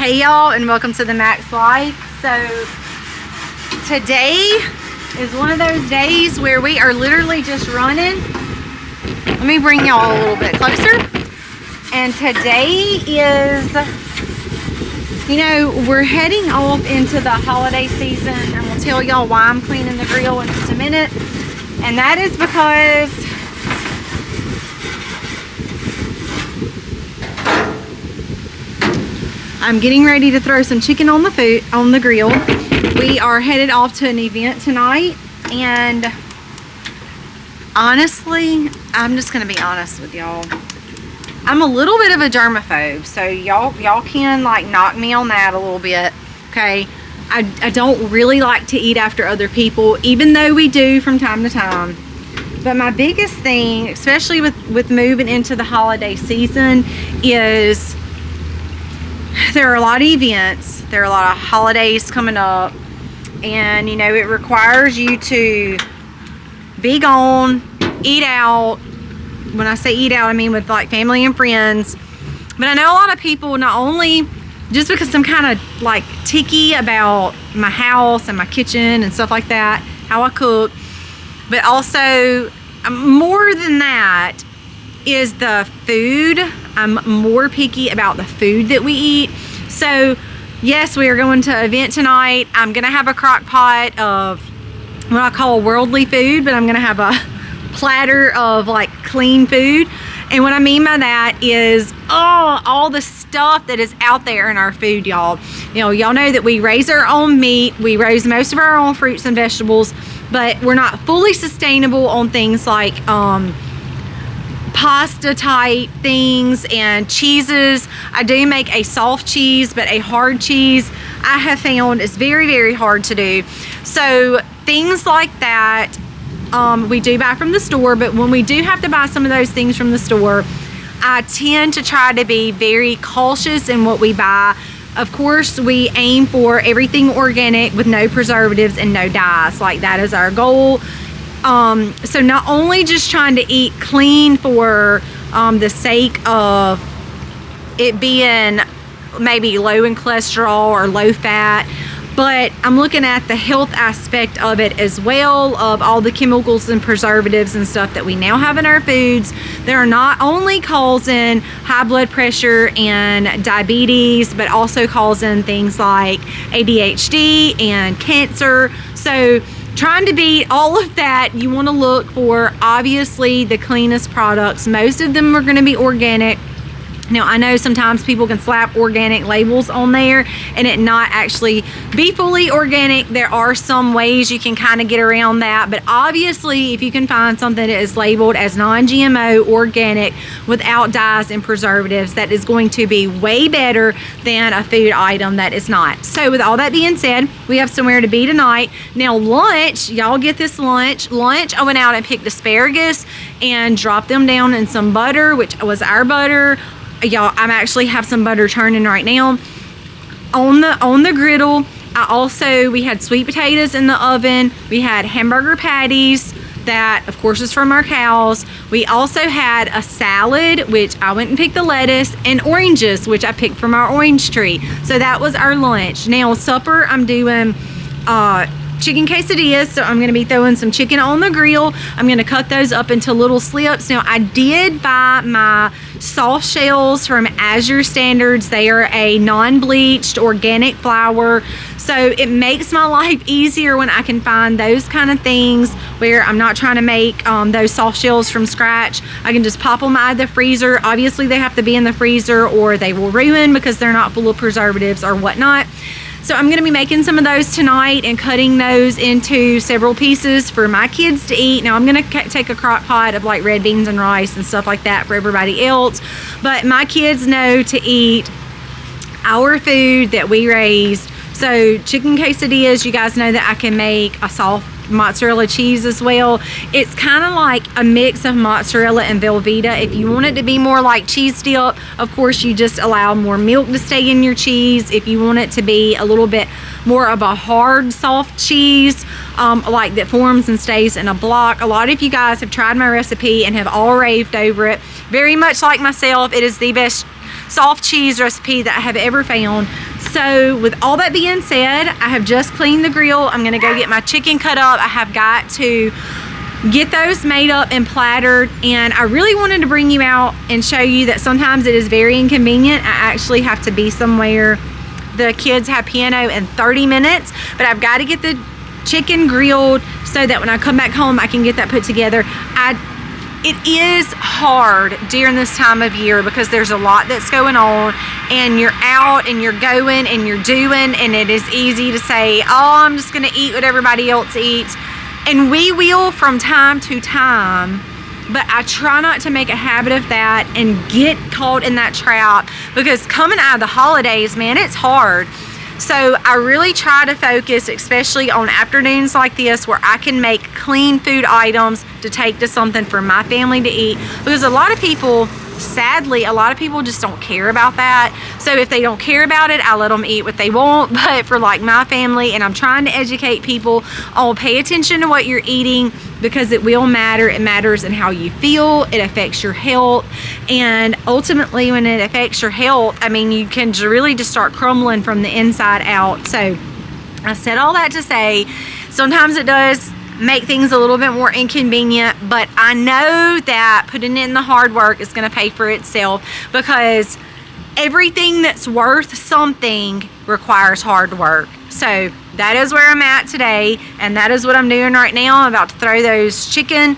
Hey y'all, and welcome to the Max Life. So today is one of those days where we are literally just running. Let me bring y'all a little bit closer. And today is, you know, we're heading off into the holiday season, and we'll tell y'all why I'm cleaning the grill in just a minute. And that is because I'm getting ready to throw some chicken on the grill. We are headed off to an event tonight, and honestly, I'm just gonna be honest with y'all. I'm a little bit of a germaphobe, so y'all can like knock me on that a little bit, okay? I don't really like to eat after other people, even though we do from time to time. But my biggest thing, especially with moving into the holiday season, is there are a lot of events, there are a lot of holidays coming up, and you know, it requires you to be gone, eat out. When I say eat out, I mean with like family and friends. But I know a lot of people, not only just because I'm kind of like ticky about my house and my kitchen and stuff like that, how I cook, but also more than that is the food. I'm more picky about the food that we eat. So yes, we are going to an event tonight. I'm gonna have a crock pot of what I call worldly food, but I'm gonna have a platter of like clean food. And what I mean by that is all the stuff that is out there in our food, y'all. You know, y'all know that we raise our own meat, we raise most of our own fruits and vegetables, but we're not fully sustainable on things like pasta type things and cheeses. I do make a soft cheese, but a hard cheese I have found is very, very hard to do. So things like that we do buy from the store, but when we do have to buy some of those things from the store, I tend to try to be very cautious in what we buy. Of course, we aim for everything organic with no preservatives and no dyes. Like, that is our goal. So not only just trying to eat clean for the sake of it being maybe low in cholesterol or low fat, but I'm looking at the health aspect of it as well, of all the chemicals and preservatives and stuff that we now have in our foods that are not only causing high blood pressure and diabetes, but also causing things like ADHD and cancer. So trying to beat all of that, you want to look for obviously the cleanest products. Most of them are going to be organic. Now, I know sometimes people can slap organic labels on there and it not actually be fully organic. There are some ways you can kind of get around that, but obviously if you can find something that is labeled as non-GMO organic without dyes and preservatives, that is going to be way better than a food item that is not. So with all that being said, we have somewhere to be tonight. Now lunch, y'all get this lunch. I went out and picked asparagus and dropped them down in some butter, which was our butter. Y'all, I actually have some butter churning right now on the griddle. We had sweet potatoes in the oven. We had hamburger patties that of course is from our cows. We also had a salad, which I went and picked the lettuce, and oranges, which I picked from our orange tree. So that was our lunch. Now supper, I'm doing chicken quesadillas, so I'm going to be throwing some chicken on the grill. I'm going to cut those up into little slips. Now, I did buy my soft shells from Azure Standards. They are a non-bleached organic flour, so it makes my life easier when I can find those kind of things where I'm not trying to make those soft shells from scratch. I can just pop them out of the freezer. Obviously, they have to be in the freezer or they will ruin because they're not full of preservatives or whatnot. So I'm going to be making some of those tonight and cutting those into several pieces for my kids to eat. Now I'm going to take a crock pot of like red beans and rice and stuff like that for everybody else. But my kids know to eat our food that we raise. So chicken quesadillas, you guys know that I can make a soft mozzarella cheese as well. It's kind of like a mix of mozzarella and Velveeta. If you want it to be more like cheese dip, of course you just allow more milk to stay in your cheese. If you want it to be a little bit more of a hard soft cheese, like that forms and stays in a block, a lot of you guys have tried my recipe and have all raved over it. Very much like myself, it is the best soft cheese recipe that I have ever found. So with all that being said, I have just cleaned the grill. I'm gonna go get my chicken cut up. I have got to get those made up and plattered, and I really wanted to bring you out and show you that sometimes it is very inconvenient. I actually have to be somewhere. The kids have piano in 30 minutes, but I've got to get the chicken grilled so that when I come back home I can get that put together. It is hard during this time of year because there's a lot that's going on, and you're out and you're going and you're doing, and it is easy to say, oh, I'm just gonna eat what everybody else eats, and we will from time to time, but I try not to make a habit of that and get caught in that trap, because coming out of the holidays, man, it's hard. So I really try to focus, especially on afternoons like this, where I can make clean food items to take to something for my family to eat, because a lot of people, sadly, a lot of people just don't care about that. So if they don't care about it, I let them eat what they want. But for like my family, and I'm trying to educate people, I'll pay attention to what you're eating, because it will matter. It matters in how you feel. It affects your health, and ultimately when it affects your health, I mean, you can really just start crumbling from the inside out. So I said all that to say, sometimes it does make things a little bit more inconvenient, but I know that putting in the hard work is going to pay for itself, because everything that's worth something requires hard work. So that is where I'm at today, and that is what I'm doing right now. I'm about to throw those chicken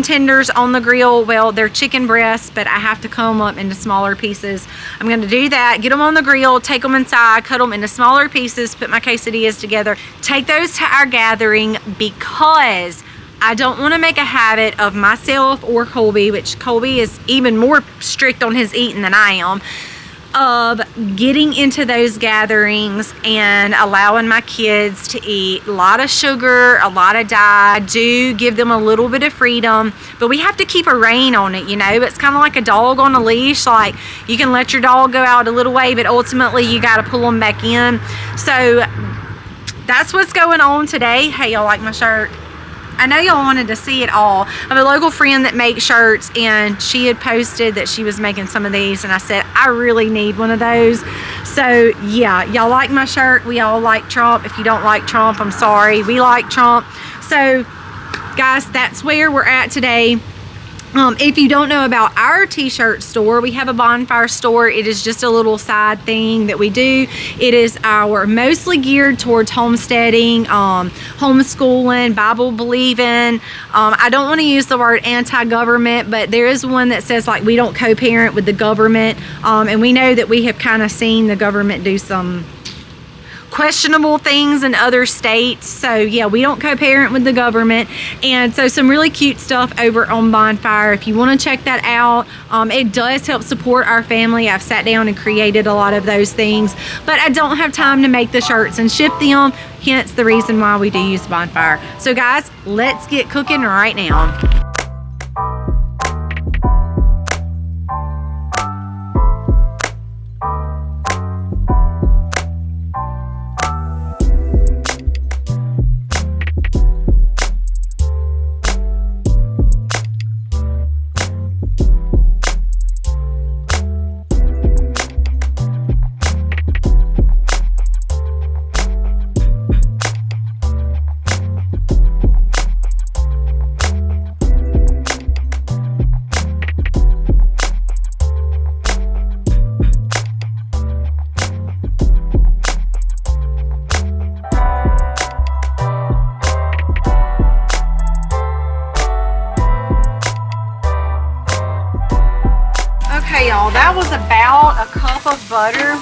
tenders on the grill. Well, they're chicken breasts, but I have to cut them up into smaller pieces. I'm going to do that, get them on the grill, take them inside, cut them into smaller pieces, put my quesadillas together, take those to our gathering, because I don't want to make a habit of myself or Colby, which Colby is even more strict on his eating than I am, of getting into those gatherings and allowing my kids to eat a lot of sugar, a lot of dye. I do give them a little bit of freedom, but we have to keep a rein on it, you know. It's kind of like a dog on a leash. Like, you can let your dog go out a little way, but ultimately you got to pull them back in. So that's what's going on today. Hey, y'all like my shirt? I know y'all wanted to see it all. I have a local friend that makes shirts, and she had posted that she was making some of these, and I said, I really need one of those. So yeah, y'all like my shirt. We all like Trump. If you don't like Trump, I'm sorry. We like Trump. So guys, that's where we're at today. If you don't know about our t-shirt store, we have a bonfire store. It is just a little side thing that we do. It is mostly geared towards homesteading, homeschooling, Bible believing. I don't want to use the word anti-government, but there is one that says, like, we don't co-parent with the government. And we know that we have kind of seen the government do some questionable things in other states. So yeah, we don't co-parent with the government. And so some really cute stuff over on Bonfire. If you want to check that out, it does help support our family. I've sat down and created a lot of those things, but I don't have time to make the shirts and ship them, hence the reason why we do use Bonfire. So guys, let's get cooking right now. That was about a cup of butter.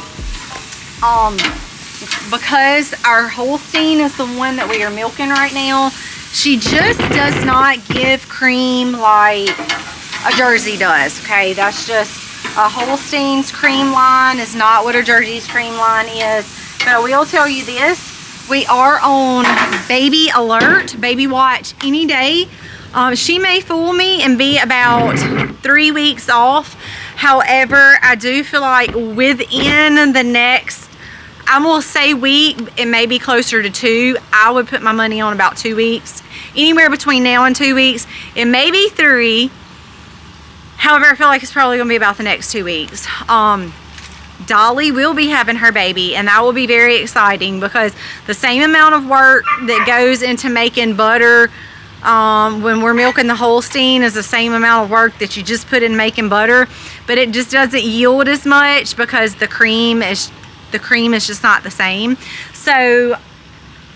Because our Holstein is the one that we are milking right now, she just does not give cream like a Jersey does. Okay, that's just a Holstein's cream line is not what a Jersey's cream line is. But I will tell you this, we are on baby alert, baby watch any day. She may fool me and be about 3 weeks off. However, I do feel like within the next, I'm gonna say week, it may be closer to 2. I would put my money on about 2 weeks. Anywhere between now and 2 weeks. It may be 3. However, I feel like it's probably gonna be about the next 2 weeks. Dolly will be having her baby, and that will be very exciting because the same amount of work that goes into making butter when we're milking the Holstein is the same amount of work that you just put in making butter, but it just doesn't yield as much because the cream is just not the same. So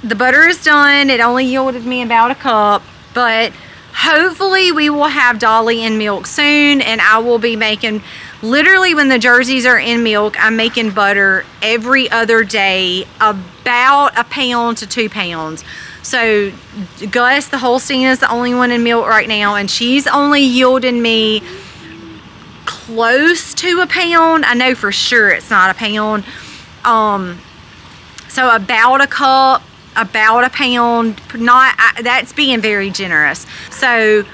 the butter is done. It only yielded me about a cup, but hopefully we will have Dolly in milk soon, and I will be making, literally when the Jerseys are in milk, I'm making butter every other day, about 1 pound to 2 pounds. So Gus, the Holstein, is the only one in milk right now, and she's only yielding me close to 1 pound. I know for sure it's not 1 pound. So about a cup, about 1 pound, that's being very generous. So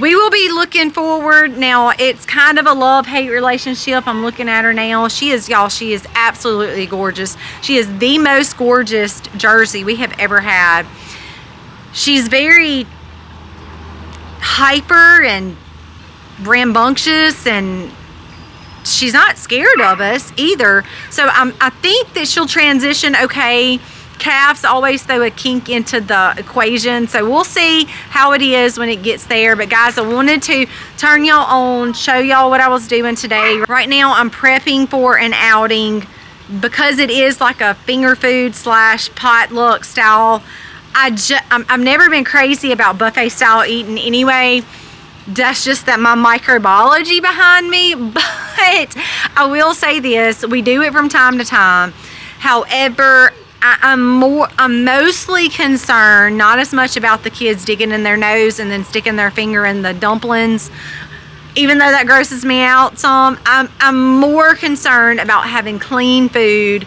we will be looking forward. Now, it's kind of a love-hate relationship. I'm looking at her now. She is, y'all, she is absolutely gorgeous. She is the most gorgeous Jersey we have ever had. She's very hyper and rambunctious, and she's not scared of us either. So I think that she'll transition okay. Calves always throw a kink into the equation, so we'll see how it is when it gets there. But guys, I wanted to turn y'all on, show y'all what I was doing today. Right now I'm prepping for an outing because it is like a finger food / potluck style. I've never been crazy about buffet style eating anyway. That's just that my microbiology behind me. But I will say this, we do it from time to time. However, I'm mostly concerned, not as much about the kids digging in their nose and then sticking their finger in the dumplings, even though that grosses me out some. I'm more concerned about having clean food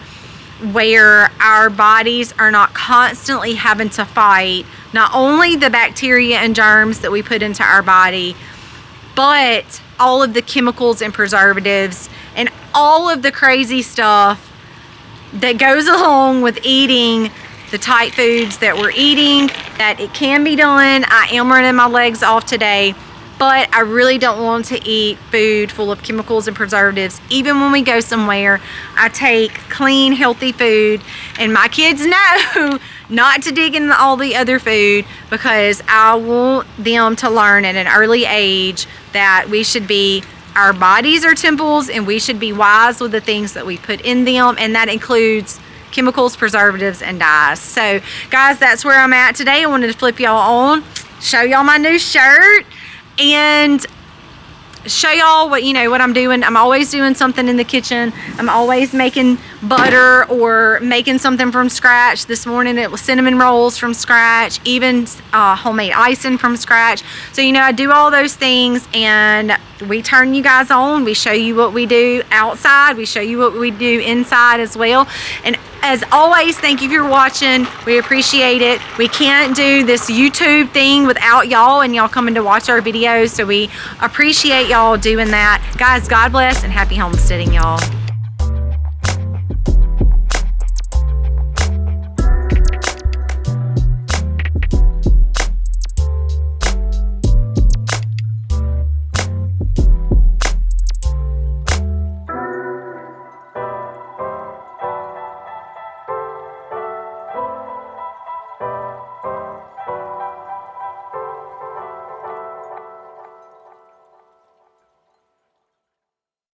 where our bodies are not constantly having to fight not only the bacteria and germs that we put into our body, but all of the chemicals and preservatives and all of the crazy stuff that goes along with eating the type foods that we're eating. That it can be done. I am running my legs off today, but I really don't want to eat food full of chemicals and preservatives. Even when we go somewhere, I take clean, healthy food, and my kids know not to dig in all the other food because I want them to learn at an early age that we should be, our bodies are temples, and we should be wise with the things that we put in them, and that includes chemicals, preservatives, and dyes. So guys, that's where I'm at today. I wanted to flip y'all on, show y'all my new shirt, and show y'all what I'm doing. I'm always doing something in the kitchen. I'm always making butter or making something from scratch. This morning it was cinnamon rolls from scratch, even homemade icing from scratch. So I do all those things, and we turn you guys on. We show you what we do outside. We show you what we do inside as well. And as always, thank you for watching. We appreciate it. We can't do this YouTube thing without y'all and y'all coming to watch our videos, so we appreciate y'all doing that. Guys, God bless and happy homesteading, y'all.